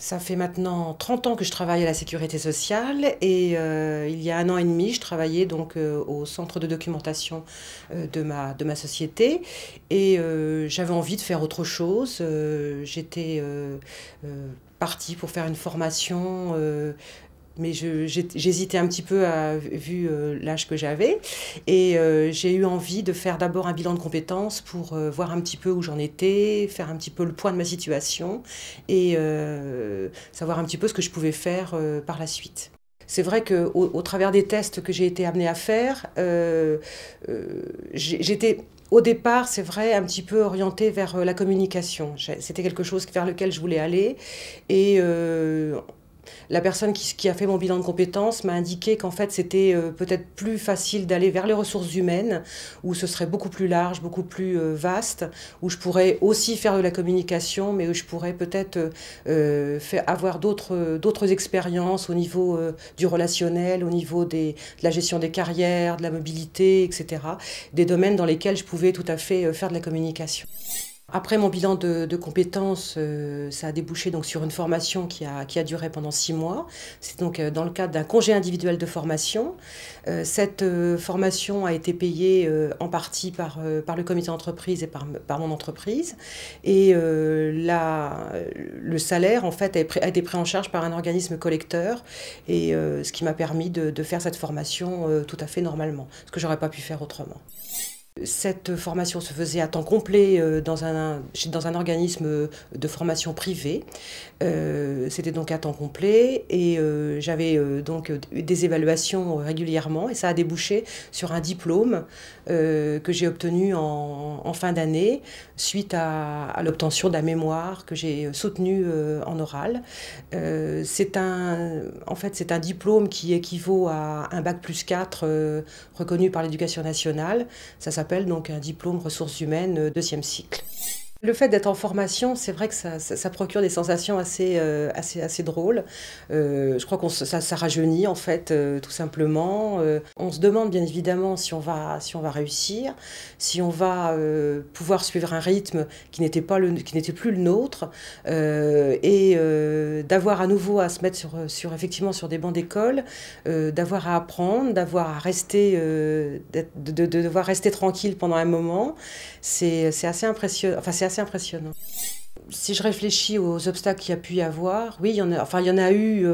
Ça fait maintenant 30 ans que je travaille à la sécurité sociale et il y a 1 an et demi, je travaillais donc au centre de documentation de ma société et j'avais envie de faire autre chose. J'étais partie pour faire une formation, mais j'hésitais un petit peu vu l'âge que j'avais. Et j'ai eu envie de faire d'abord un bilan de compétences pour voir un petit peu où j'en étais, faire un petit peu le point de ma situation et savoir un petit peu ce que je pouvais faire par la suite. C'est vrai qu'au travers des tests que j'ai été amenée à faire, j'étais au départ, c'est vrai, un petit peu orientée vers la communication. C'était quelque chose vers lequel je voulais aller. Et la personne qui a fait mon bilan de compétences m'a indiqué qu'en fait c'était peut-être plus facile d'aller vers les ressources humaines, où ce serait beaucoup plus large, beaucoup plus vaste, où je pourrais aussi faire de la communication, mais où je pourrais peut-être avoir d'autres expériences au niveau du relationnel, au niveau de la gestion des carrières, de la mobilité, etc. Des domaines dans lesquels je pouvais tout à fait faire de la communication. Après mon bilan de compétences, ça a débouché donc sur une formation qui a duré pendant 6 mois. C'est donc dans le cadre d'un congé individuel de formation. Cette formation a été payée en partie par le comité d'entreprise et par mon entreprise. Et le salaire, en fait, a été pris en charge par un organisme collecteur, et ce qui m'a permis de faire cette formation tout à fait normalement, ce que j'aurais pas pu faire autrement. Cette formation se faisait à temps complet dans un organisme de formation privé. C'était donc à temps complet et j'avais donc des évaluations régulièrement, et ça a débouché sur un diplôme que j'ai obtenu en fin d'année suite à l'obtention d'un mémoire que j'ai soutenu en oral. En fait, c'est un diplôme qui équivaut à un bac+4 reconnu par l'Éducation nationale. Ça s'appelle donc un diplôme ressources humaines 2e cycle. Le fait d'être en formation, c'est vrai que ça procure des sensations assez drôles. Je crois que ça rajeunit en fait, tout simplement. On se demande bien évidemment si on va réussir, si on va pouvoir suivre un rythme qui n'était plus le nôtre, et d'avoir à nouveau à se mettre effectivement sur des bancs d'école, d'avoir à apprendre, d'avoir à rester, de devoir rester tranquille pendant un moment. C'est assez impressionnant. Enfin, c'est assez impressionnant. Si je réfléchis aux obstacles qu'il y a pu y avoir, oui, il y en a eu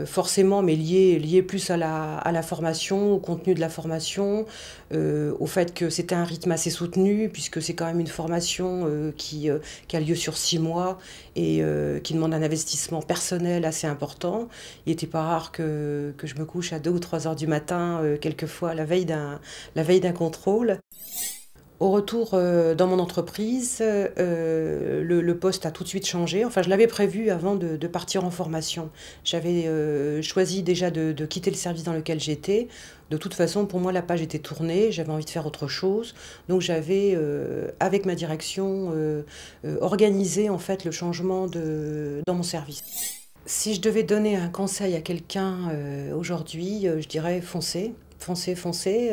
forcément, mais liés plus à la formation, au contenu de la formation, au fait que c'était un rythme assez soutenu, puisque c'est quand même une formation qui a lieu sur 6 mois et qui demande un investissement personnel assez important. Il n'était pas rare que je me couche à 2 ou 3 heures du matin, quelquefois la veille d'un contrôle. Au retour dans mon entreprise, le poste a tout de suite changé. Enfin, je l'avais prévu avant de partir en formation. J'avais choisi déjà de quitter le service dans lequel j'étais. De toute façon, pour moi, la page était tournée. J'avais envie de faire autre chose. Donc, j'avais, avec ma direction, organisé en fait le changement dans mon service. Si je devais donner un conseil à quelqu'un aujourd'hui, je dirais foncez, foncez, foncez.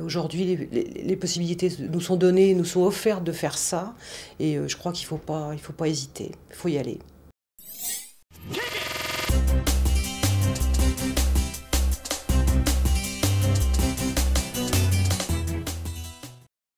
Aujourd'hui, les possibilités nous sont données, nous sont offertes de faire ça, et je crois qu'il faut pas hésiter, il faut y aller.